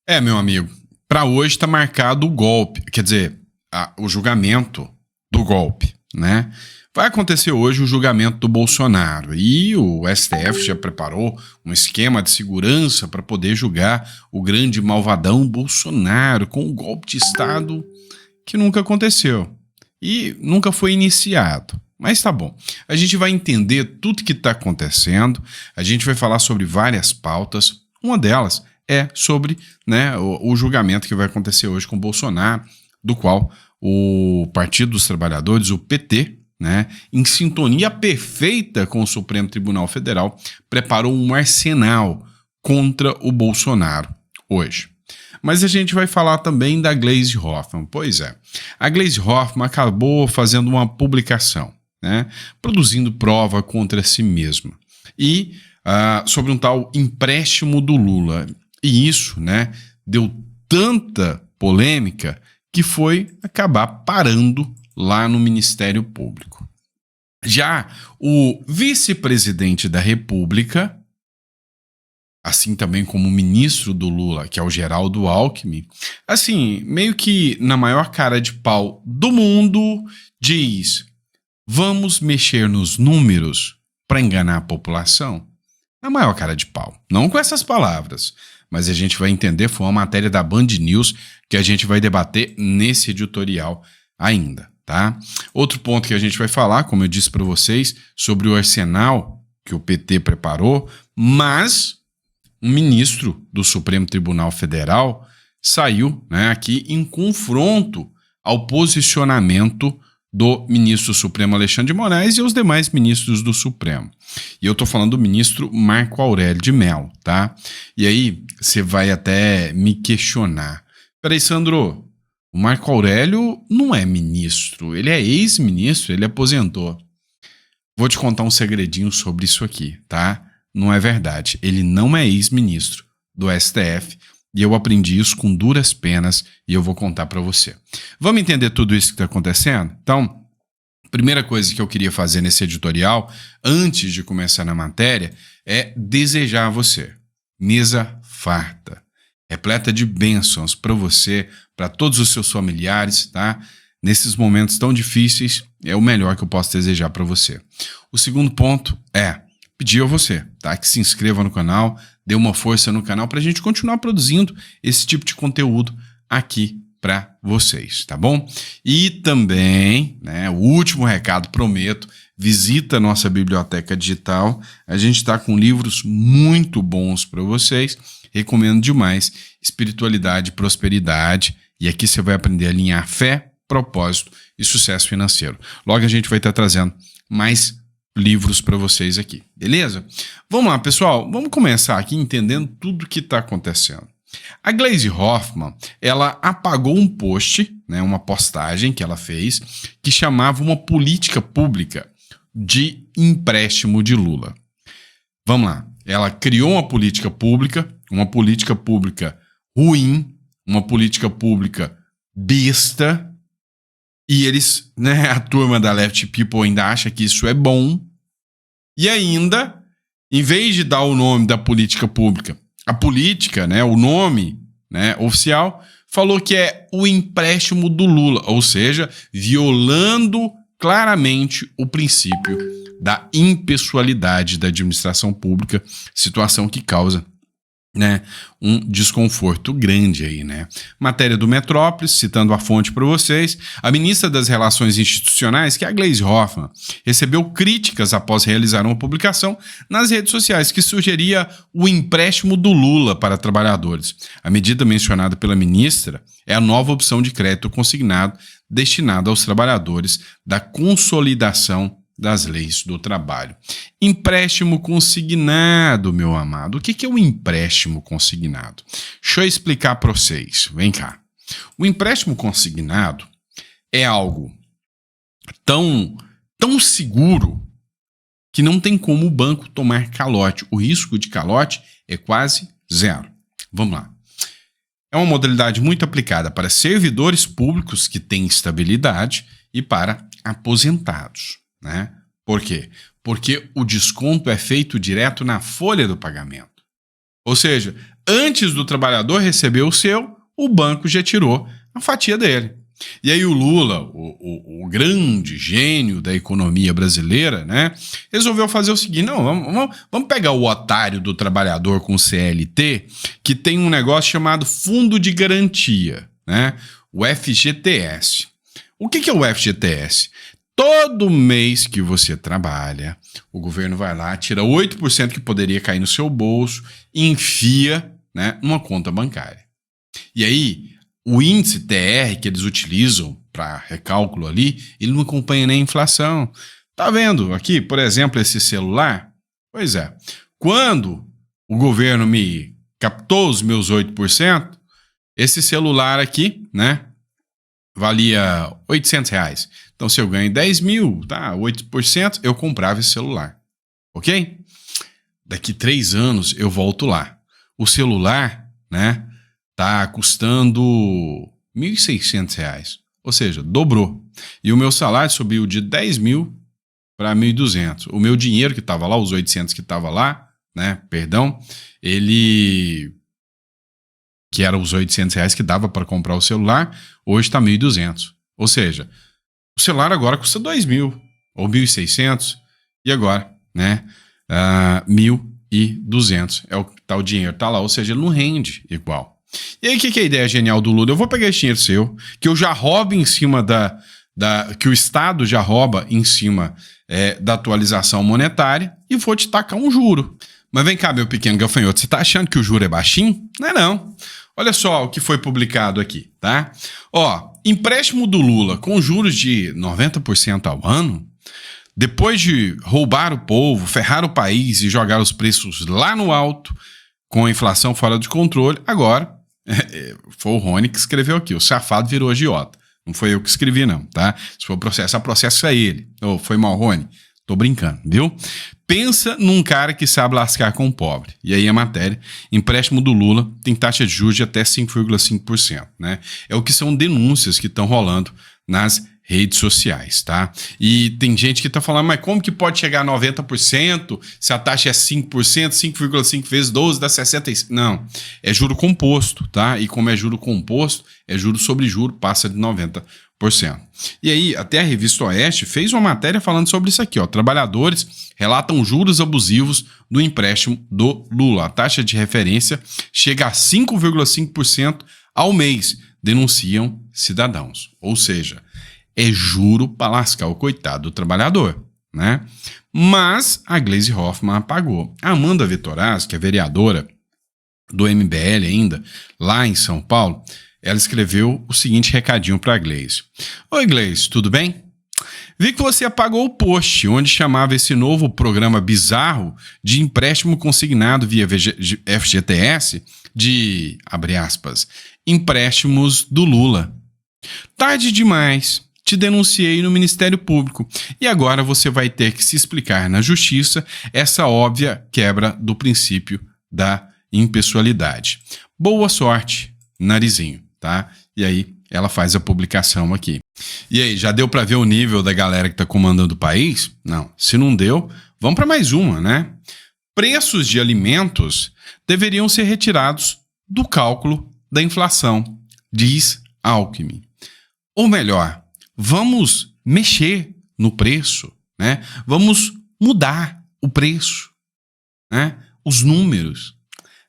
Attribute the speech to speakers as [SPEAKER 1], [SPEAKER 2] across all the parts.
[SPEAKER 1] Meu amigo, para hoje está marcado o golpe, quer dizer, o julgamento do golpe, né? Vai acontecer hoje o julgamento do Bolsonaro e o STF já preparou um esquema de segurança para poder julgar o grande malvadão Bolsonaro com um golpe de Estado que nunca aconteceu e nunca foi iniciado. Mas tá bom, a gente vai entender tudo que está acontecendo, a gente vai falar sobre várias pautas, uma delas é sobre, né, o julgamento que vai acontecer hoje com o Bolsonaro, do qual o Partido dos Trabalhadores, o PT, né, em sintonia perfeita com o Supremo Tribunal Federal, preparou um arsenal contra o Bolsonaro hoje. Mas a gente vai falar também da Gleisi Hoffmann. Pois é, a Gleisi Hoffmann acabou fazendo uma publicação, né, produzindo prova contra si mesma. E sobre um tal empréstimo do Lula. E isso, né, deu tanta polêmica que foi acabar parando lá no Ministério Público. Já o vice-presidente da República, assim também como o ministro do Lula, que é o Geraldo Alckmin, assim, meio que na maior cara de pau do mundo, diz: vamos mexer nos números para enganar a população? Na maior cara de pau. Não com essas palavras, mas a gente vai entender, foi uma matéria da Band News que a gente vai debater nesse editorial ainda, tá? Outro ponto que a gente vai falar, como eu disse para vocês, sobre o arsenal que o PT preparou, mas um ministro do Supremo Tribunal Federal saiu, né, aqui em confronto ao posicionamento do ministro Supremo Alexandre de Moraes e os demais ministros do Supremo. E eu tô falando do ministro Marco Aurélio de Mello, tá? E aí você vai até me questionar. Peraí, Sandro, o Marco Aurélio não é ministro, ele é ex-ministro, ele aposentou. Vou te contar um segredinho sobre isso aqui, tá? Não é verdade, ele não é ex-ministro do STF, e eu aprendi isso com duras penas e eu vou contar para você. Vamos entender tudo isso que está acontecendo? Então, primeira coisa que eu queria fazer nesse editorial, antes de começar na matéria, é desejar a você mesa farta, repleta de bênçãos para você, para todos os seus familiares, tá? Nesses momentos tão difíceis, é o melhor que eu posso desejar para você. O segundo ponto é pedir a você, tá, que se inscreva no canal, dê uma força no canal para a gente continuar produzindo esse tipo de conteúdo aqui para vocês, tá bom? E também, né, o último recado, prometo, visita a nossa biblioteca digital, a gente está com livros muito bons para vocês, recomendo demais, Espiritualidade e Prosperidade, e aqui você vai aprender a alinhar fé, propósito e sucesso financeiro. Logo a gente vai estar trazendo mais livros para vocês aqui, beleza? Vamos lá, pessoal, vamos começar aqui entendendo tudo o que está acontecendo. A Gleisi Hoffmann, ela apagou um post, né, uma postagem que ela fez, que chamava uma política pública de empréstimo de Lula. Vamos lá, ela criou uma política pública ruim, uma política pública besta, e eles, né, a turma da Left People ainda acha que isso é bom. E ainda, em vez de dar o nome da política pública, a política, né, o nome, né, oficial, falou que é o empréstimo do Lula, ou seja, violando claramente o princípio da impessoalidade da administração pública, situação que causa, né, um desconforto grande aí, né? Matéria do Metrópolis, citando a fonte para vocês, a ministra das Relações Institucionais, que é a Gleisi Hoffmann, recebeu críticas após realizar uma publicação nas redes sociais que sugeria o empréstimo do Lula para trabalhadores. A medida mencionada pela ministra é a nova opção de crédito consignado destinada aos trabalhadores da consolidação das leis do trabalho. Empréstimo consignado, meu amado. O que é o empréstimo consignado? Deixa eu explicar para vocês. Vem cá. O empréstimo consignado é algo tão seguro que não tem como o banco tomar calote. O risco de calote é quase zero. Vamos lá. É uma modalidade muito aplicada para servidores públicos que têm estabilidade e para aposentados, né? Por quê? Porque o desconto é feito direto na folha do pagamento. Ou seja, Antes do trabalhador receber o seu, o banco já tirou a fatia dele. E aí o Lula, o grande gênio da economia brasileira, né, resolveu fazer o seguinte: não, vamos pegar o otário do trabalhador com CLT, que tem um negócio chamado Fundo de Garantia, né, o FGTS. O que é o FGTS? Todo mês que você trabalha, o governo vai lá, tira 8% que poderia cair no seu bolso e enfia, né, numa conta bancária. E aí, o índice TR que eles utilizam para recálculo ali, ele não acompanha nem a inflação. Tá vendo aqui, por exemplo, esse celular? Pois é. Quando o governo me captou os meus 8%, esse celular aqui, né, valia R$800. Então, se eu ganho 10 mil, tá, 8%, eu comprava esse celular. Ok? Daqui 3 anos eu volto lá. O celular, né, tá custando R$1.600, ou seja, dobrou. E o meu salário subiu de 10 mil para 1.200. O meu dinheiro que estava lá, os 800 que estava lá, né, perdão, ele, que era os R$800 que dava para comprar o celular, hoje está 1.200. Ou seja, o celular agora custa 2 mil ou 1.600 e agora, né, 1.200 é o que tá, o dinheiro tá lá, ou seja, ele não rende igual. E aí, o que é a ideia genial do Lula? Eu vou pegar esse dinheiro seu, que eu já roubo em cima que o Estado já rouba em cima da atualização monetária e vou te tacar um juro. Mas vem cá, meu pequeno gafanhoto, você tá achando que o juro é baixinho? Não é não. Olha só o que foi publicado aqui, tá? Ó, empréstimo do Lula com juros de 90% ao ano, depois de roubar o povo, ferrar o país e jogar os preços lá no alto, com a inflação fora de controle, agora, foi o Rony que escreveu aqui, o safado virou agiota. Não foi eu que escrevi não, tá? Se for processo, processo é ele. Oh, foi mal, Rony? Tô brincando, viu? Pensa num cara que sabe lascar com o pobre. E aí a matéria, empréstimo do Lula tem taxa de juros de até 5,5%, né? É o que são denúncias que estão rolando nas redes sociais, tá? E tem gente que tá falando, mas como que pode chegar a 90% se a taxa é 5%, 5,5 vezes 12 dá 65%? Não, é juro composto, tá? E como é juro composto, é juro sobre juro, passa de 90%. E aí, até a revista Oeste fez uma matéria falando sobre isso aqui, ó. Trabalhadores relatam juros abusivos do empréstimo do Lula. A taxa de referência chega a 5,5% ao mês, denunciam cidadãos. Ou seja, é juro para lascar o coitado do trabalhador, né? Mas a Gleisi Hoffmann apagou. A Amanda Vitorazzo, que é vereadora do MBL ainda, lá em São Paulo, ela escreveu o seguinte recadinho para a Gleisi. Oi, Gleisi, tudo bem? Vi que você apagou o post onde chamava esse novo programa bizarro de empréstimo consignado via FGTS de, abre aspas, empréstimos do Lula. Tarde demais. Te denunciei no Ministério Público e agora você vai ter que se explicar na Justiça essa óbvia quebra do princípio da impessoalidade. Boa sorte, narizinho, tá? E aí ela faz a publicação aqui. E aí, já deu para ver o nível da galera que tá comandando o país? Não. Se não deu, vamos para mais uma, né? Preços de alimentos deveriam ser retirados do cálculo da inflação, diz Alckmin. Ou melhor, vamos mexer no preço, né? Vamos mudar o preço, né? Os números.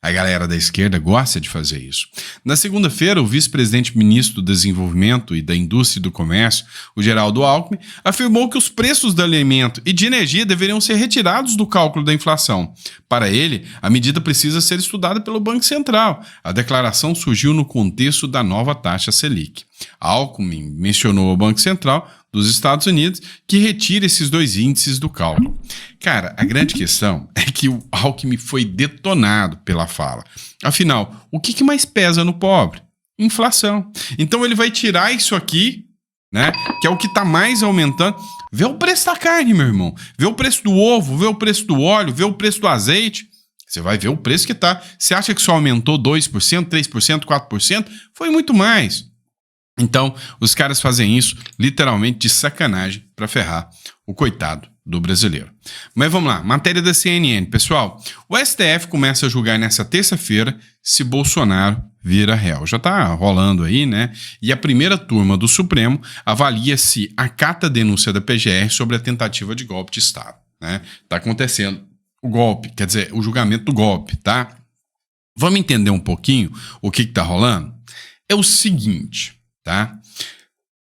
[SPEAKER 1] A galera da esquerda gosta de fazer isso. Na segunda-feira, o vice-presidente ministro do Desenvolvimento e da Indústria e do Comércio, o Geraldo Alckmin, afirmou que os preços do alimento e de energia deveriam ser retirados do cálculo da inflação. Para ele, a medida precisa ser estudada pelo Banco Central. A declaração surgiu no contexto da nova taxa Selic. Alckmin mencionou o Banco Central dos Estados Unidos que retira esses dois índices do cálculo. Cara, a grande questão é que o Alckmin foi detonado pela fala. Afinal, o que mais pesa no pobre? Inflação. Então ele vai tirar isso aqui, né? Que é o que está mais aumentando. Vê o preço da carne, meu irmão. Vê o preço do ovo, vê o preço do óleo, vê o preço do azeite. Você vai ver o preço que tá. Você acha que só aumentou 2%, 3%, 4%? Foi muito mais. Então, os caras fazem isso literalmente de sacanagem para ferrar o coitado do brasileiro. Mas vamos lá, matéria da CNN. Pessoal, o STF começa a julgar nessa terça-feira se Bolsonaro vira réu. Já tá rolando aí, né? E a primeira turma do Supremo avalia se acata a denúncia da PGR sobre a tentativa de golpe de Estado, né? Tá acontecendo o golpe, quer dizer, o julgamento do golpe, tá? Vamos entender um pouquinho o que tá rolando? É o seguinte, tá?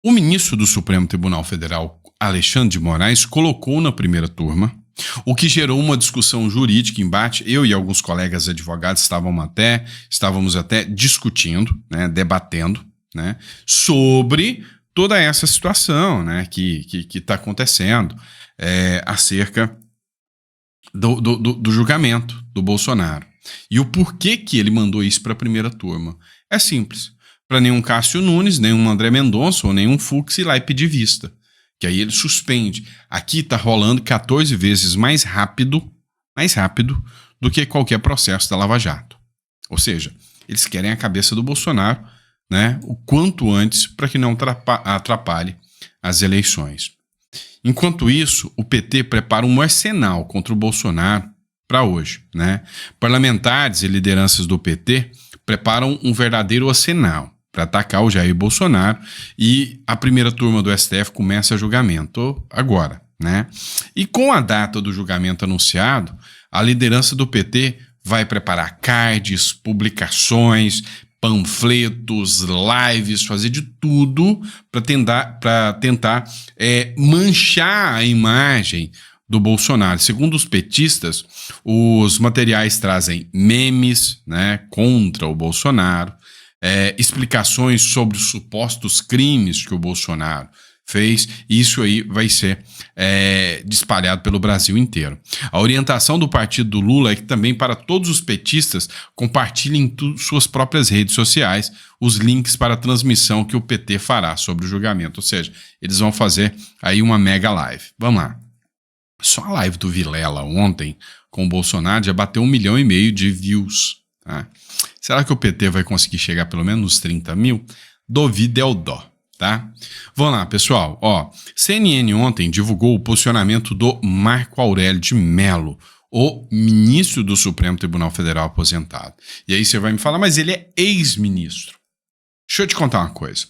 [SPEAKER 1] O ministro do Supremo Tribunal Federal, Alexandre de Moraes, colocou na primeira turma, o que gerou uma discussão jurídica, embate. Eu e alguns colegas advogados estávamos até discutindo, né, debatendo, né, sobre toda essa situação, né, que está acontecendo acerca do julgamento do Bolsonaro. E o porquê que ele mandou isso para a primeira turma. É simples. Para nenhum Cássio Nunes, nenhum André Mendonça ou nenhum Fux ir lá e pedir vista. Que aí ele suspende. Aqui está rolando 14 vezes mais rápido do que qualquer processo da Lava Jato. Ou seja, eles querem a cabeça do Bolsonaro, né, o quanto antes para que não atrapalhe as eleições. Enquanto isso, o PT prepara um arsenal contra o Bolsonaro para hoje, né? Parlamentares e lideranças do PT preparam um verdadeiro arsenal para atacar o Jair Bolsonaro e a primeira turma do STF começa julgamento agora, né? E com a data do julgamento anunciado, a liderança do PT vai preparar cards, publicações, panfletos, lives, fazer de tudo para tentar manchar a imagem do Bolsonaro. Segundo os petistas, os materiais trazem memes, né, contra o Bolsonaro, explicações sobre os supostos crimes que o Bolsonaro fez, e isso aí vai ser espalhado pelo Brasil inteiro. A orientação do partido do Lula é que também para todos os petistas compartilhem em suas próprias redes sociais os links para a transmissão que o PT fará sobre o julgamento, ou seja, eles vão fazer aí uma mega live. Vamos lá. Só a live do Vilela ontem com o Bolsonaro já bateu 1,5 milhão de views. Tá? Será que o PT vai conseguir chegar pelo menos nos 30 mil? Duvido é o dó. Tá? Vamos lá, pessoal. Ó, CNN ontem divulgou o posicionamento do Marco Aurélio de Mello, o ministro do Supremo Tribunal Federal aposentado. E aí você vai me falar, mas ele é ex-ministro. Deixa eu te contar uma coisa.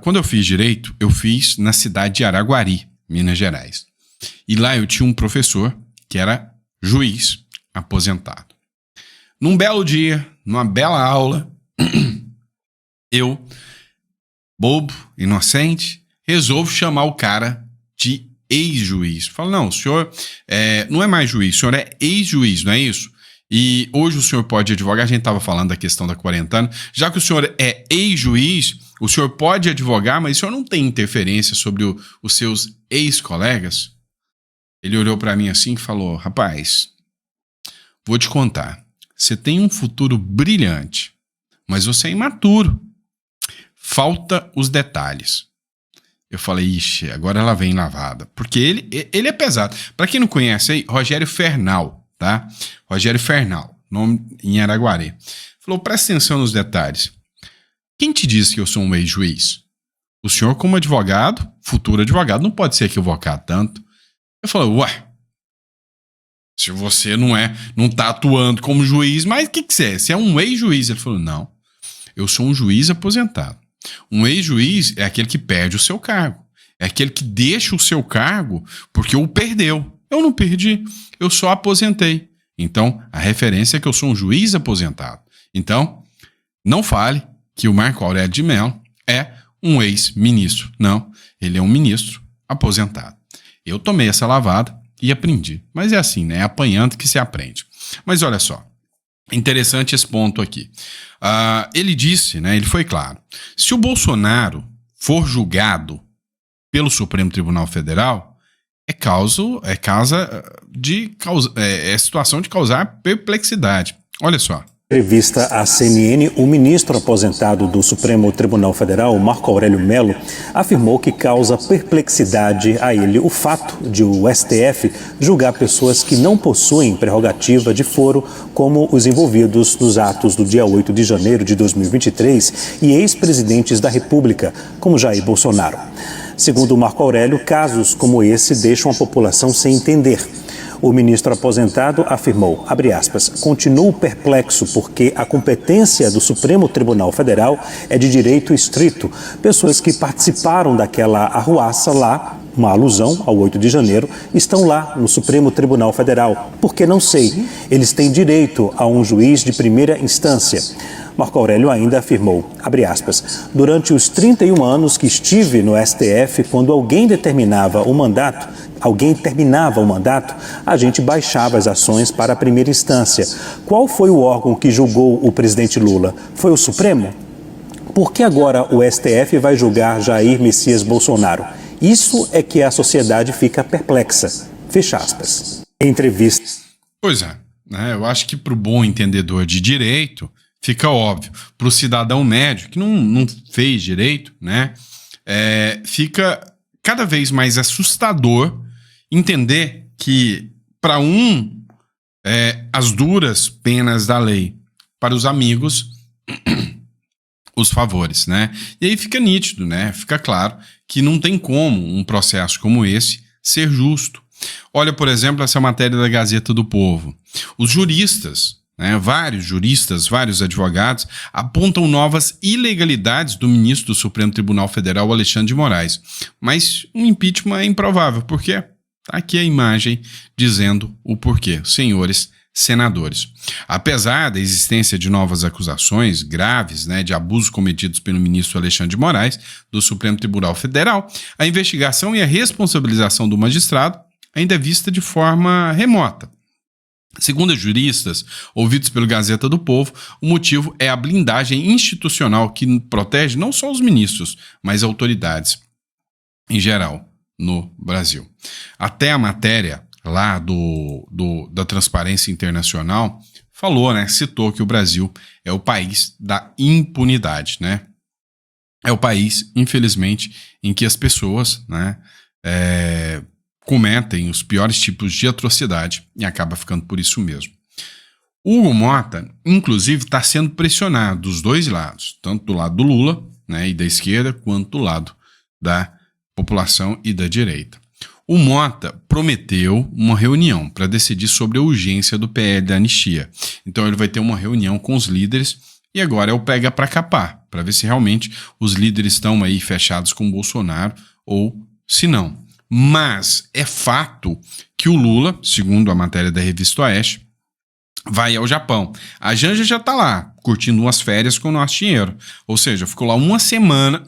[SPEAKER 1] Quando eu fiz direito, eu fiz na cidade de Araguari, Minas Gerais. E lá eu tinha um professor que era juiz aposentado. Num belo dia, numa bela aula, eu, bobo, inocente, resolvo chamar o cara de ex-juiz. Falo, não, o senhor não é mais juiz, o senhor é ex-juiz, não é isso? E hoje o senhor pode advogar, a gente estava falando da questão da quarentena, já que o senhor é ex-juiz, o senhor pode advogar, mas o senhor não tem interferência sobre os seus ex-colegas? Ele olhou para mim assim e falou, rapaz, vou te contar, você tem um futuro brilhante, mas você é imaturo. Falta os detalhes. Eu falei, ixi, agora ela vem lavada. Porque ele é pesado. Para quem não conhece aí, Rogério Fernal, tá? Rogério Fernal, nome em Araguari. Falou, presta atenção nos detalhes. Quem te disse que eu sou um ex-juiz? O senhor, como advogado, futuro advogado, não pode se equivocar tanto. Eu falei, ué, se você não tá atuando como juiz, mas o que você é? Você é um ex-juiz? Ele falou, não, eu sou um juiz aposentado. Um ex-juiz é aquele que perde o seu cargo. É aquele que deixa o seu cargo porque o perdeu. Eu não perdi, eu só aposentei. Então, a referência é que eu sou um juiz aposentado. Então, não fale que o Marco Aurélio de Mello é um ex-ministro. Não, ele é um ministro aposentado. Eu tomei essa lavada e aprendi. Mas é assim, né? É apanhando que se aprende. Mas olha só. Interessante esse ponto aqui. Ele disse, né, ele foi claro, se o Bolsonaro for julgado pelo Supremo Tribunal Federal, é situação de causar perplexidade. Olha só,
[SPEAKER 2] Em entrevista à CNN, o ministro aposentado do Supremo Tribunal Federal, Marco Aurélio Mello, afirmou que causa perplexidade a ele o fato de o STF julgar pessoas que não possuem prerrogativa de foro, como os envolvidos nos atos do dia 8 de janeiro de 2023 e ex-presidentes da República, como Jair Bolsonaro. Segundo Marco Aurélio, casos como esse deixam a população sem entender. O ministro aposentado afirmou, abre aspas, continuo perplexo porque a competência do Supremo Tribunal Federal é de direito estrito. Pessoas que participaram daquela arruaça lá, uma alusão ao 8 de janeiro, estão lá no Supremo Tribunal Federal. Porque não sei, eles têm direito a um juiz de primeira instância. Marco Aurélio ainda afirmou, abre aspas, durante os 31 anos que estive no STF, quando alguém terminava o mandato, a gente baixava as ações para a primeira instância. Qual foi o órgão que julgou o presidente Lula? Foi o Supremo? Por que agora o STF vai julgar Jair Messias Bolsonaro? Isso é que a sociedade fica perplexa. Fecha aspas. Entrevista.
[SPEAKER 1] Pois é, né? Eu acho que para o bom entendedor de direito fica óbvio. Para o cidadão médio que não fez direito, né? Fica cada vez mais assustador entender que, para as duras penas da lei, para os amigos, os favores, né? E aí fica nítido, né? Fica claro que não tem como um processo como esse ser justo. Olha, por exemplo, essa matéria da Gazeta do Povo. Os juristas, né, vários juristas, vários advogados, apontam novas ilegalidades do ministro do Supremo Tribunal Federal, Alexandre de Moraes. Mas um impeachment é improvável. Por quê? Tá aqui a imagem dizendo o porquê. Senhores senadores. Apesar da existência de novas acusações graves, né, de abusos cometidos pelo ministro Alexandre de Moraes, do Supremo Tribunal Federal, a investigação e a responsabilização do magistrado ainda é vista de forma remota. Segundo os juristas, ouvidos pelo Gazeta do Povo, o motivo é a blindagem institucional que protege não só os ministros, mas autoridades em geral no Brasil. Até a matéria lá da Transparência Internacional falou, né, citou que o Brasil é o país da impunidade, né? É o país, infelizmente, em que as pessoas, né, cometem os piores tipos de atrocidade e acaba ficando por isso mesmo. Hugo Mota, inclusive, está sendo pressionado dos dois lados, tanto do lado do Lula, né, e da esquerda, quanto do lado da população e da direita. O Mota prometeu uma reunião para decidir sobre a urgência do PL da anistia. Então ele vai ter uma reunião com os líderes e agora é o pega para capar, para ver se realmente os líderes estão aí fechados com o Bolsonaro ou se não. Mas é fato que o Lula, segundo a matéria da Revista Oeste, vai ao Japão. A Janja já está lá, curtindo umas férias com o nosso dinheiro. Ou seja, ficou lá uma semana,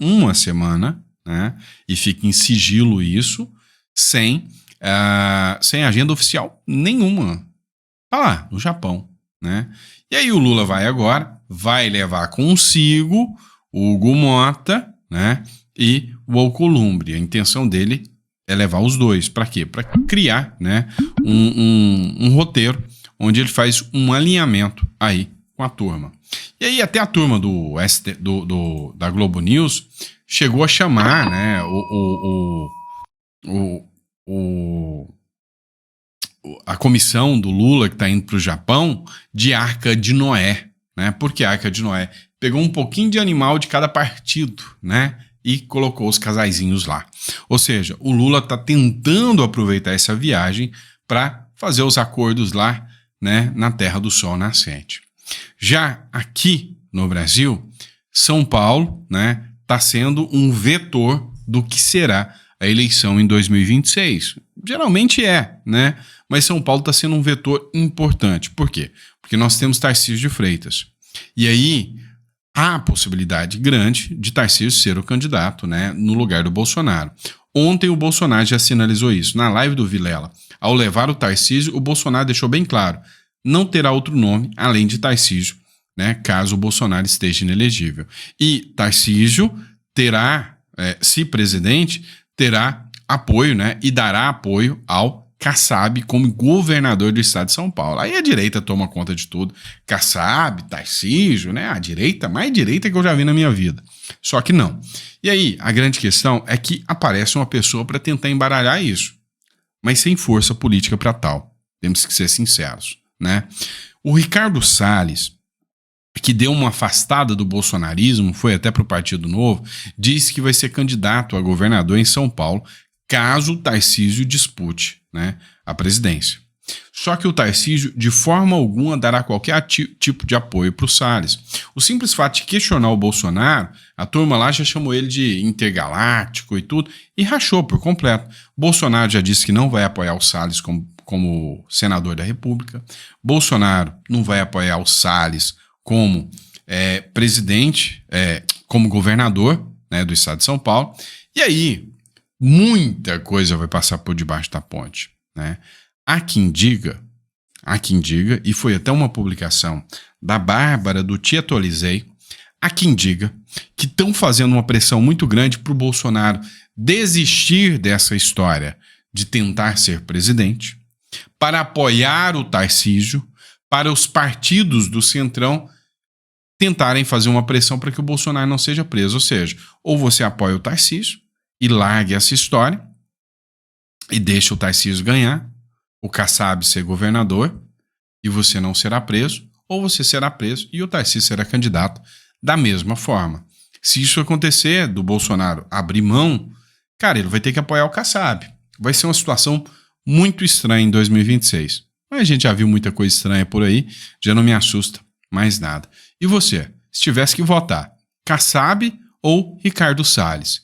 [SPEAKER 1] né? E fica em sigilo isso, sem agenda oficial nenhuma. Tá lá, no Japão, né? E aí o Lula vai agora, vai levar consigo o Hugo Mota, né? E o Alcolumbre. A intenção dele é levar os dois. Para quê? Para criar, né, um roteiro onde ele faz um alinhamento aí com a turma. E aí até a turma da Globo News chegou a chamar, né, a comissão do Lula que está indo para o Japão de Arca de Noé, né? Porque a Arca de Noé pegou um pouquinho de animal de cada partido, né? E colocou os casaizinhos lá. Ou seja, o Lula está tentando aproveitar essa viagem para fazer os acordos lá, né, na Terra do Sol Nascente. Já aqui no Brasil, São Paulo, né, está sendo um vetor do que será a eleição em 2026. Geralmente é, né? Mas São Paulo está sendo um vetor importante. Por quê? Porque nós temos Tarcísio de Freitas. E aí há a possibilidade grande de Tarcísio ser o candidato, né, no lugar do Bolsonaro. Ontem o Bolsonaro já sinalizou isso. Na live do Vilela, ao levar o Tarcísio, o Bolsonaro deixou bem claro, não terá outro nome além de Tarcísio, né, caso o Bolsonaro esteja inelegível. E Tarcísio terá, se presidente, terá apoio, né, e dará apoio ao Kassab como governador do estado de São Paulo. Aí a direita toma conta de tudo. Kassab, Tarcísio, né? A direita, mais direita que eu já vi na minha vida. Só que não. E aí, a grande questão é que aparece uma pessoa para tentar embaralhar isso, mas sem força política para tal. Temos que ser sinceros, né? O Ricardo Salles, que deu uma afastada do bolsonarismo, foi até para o Partido Novo, disse que vai ser candidato a governador em São Paulo, caso o Tarcísio dispute, né, a presidência. Só que o Tarcísio, de forma alguma, dará qualquer tipo de apoio para o Salles. O simples fato de questionar o Bolsonaro, a turma lá já chamou ele de intergaláctico e tudo, e rachou por completo. Bolsonaro já disse que não vai apoiar o Salles como senador da República. Bolsonaro não vai apoiar o Salles como presidente, como governador, né, do estado de São Paulo. E aí, muita coisa vai passar por debaixo da ponte, né? Há quem diga, e foi até uma publicação da Bárbara do Te Atualizei, há quem diga que estão fazendo uma pressão muito grande para o Bolsonaro desistir dessa história de tentar ser presidente, para apoiar o Tarcísio, para os partidos do Centrão tentarem fazer uma pressão para que o Bolsonaro não seja preso. Ou seja, ou você apoia o Tarcísio e largue essa história e deixa o Tarcísio ganhar, o Kassab ser governador e você não será preso, ou você será preso e o Tarcísio será candidato da mesma forma. Se isso acontecer, do Bolsonaro abrir mão, cara, ele vai ter que apoiar o Kassab. Vai ser uma situação muito estranha em 2026. Mas a gente já viu muita coisa estranha por aí, já não me assusta mais nada. E você, se tivesse que votar, Kassab ou Ricardo Salles,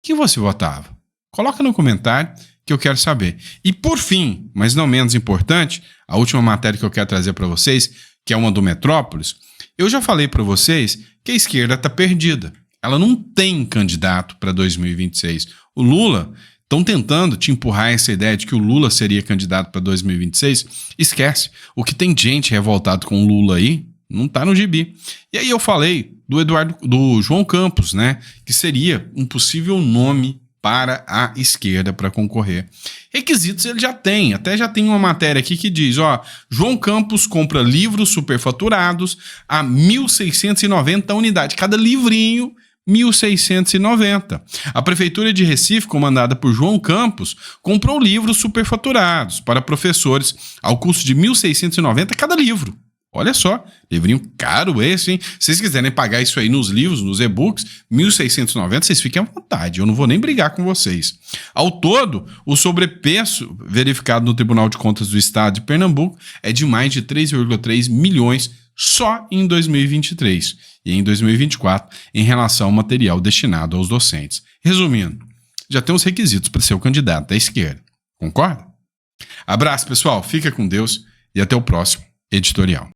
[SPEAKER 1] que você votava? Coloca no comentário que eu quero saber. E por fim, mas não menos importante, a última matéria que eu quero trazer para vocês, que é uma do Metrópolis, eu já falei para vocês que a esquerda está perdida. Ela não tem candidato para 2026. O Lula, estão tentando te empurrar essa ideia de que o Lula seria candidato para 2026. Esquece. O que tem gente revoltado com o Lula aí, não tá no gibi. E aí eu falei do João Campos, né? Que seria um possível nome para a esquerda para concorrer. Requisitos ele já tem, até já tem uma matéria aqui que diz, João Campos compra livros superfaturados a 1.690 unidades, cada livrinho 1.690. A Prefeitura de Recife, comandada por João Campos, comprou livros superfaturados para professores ao custo de 1.690 cada livro. Olha só, livrinho caro esse, hein? Se vocês quiserem pagar isso aí nos livros, nos e-books, 1.690, vocês fiquem à vontade, eu não vou nem brigar com vocês. Ao todo, o sobrepreço verificado no Tribunal de Contas do Estado de Pernambuco é de mais de 3,3 milhões só em 2023 e em 2024 em relação ao material destinado aos docentes. Resumindo, já tem os requisitos para ser o candidato da esquerda. Concorda? Abraço, pessoal, fica com Deus e até o próximo editorial.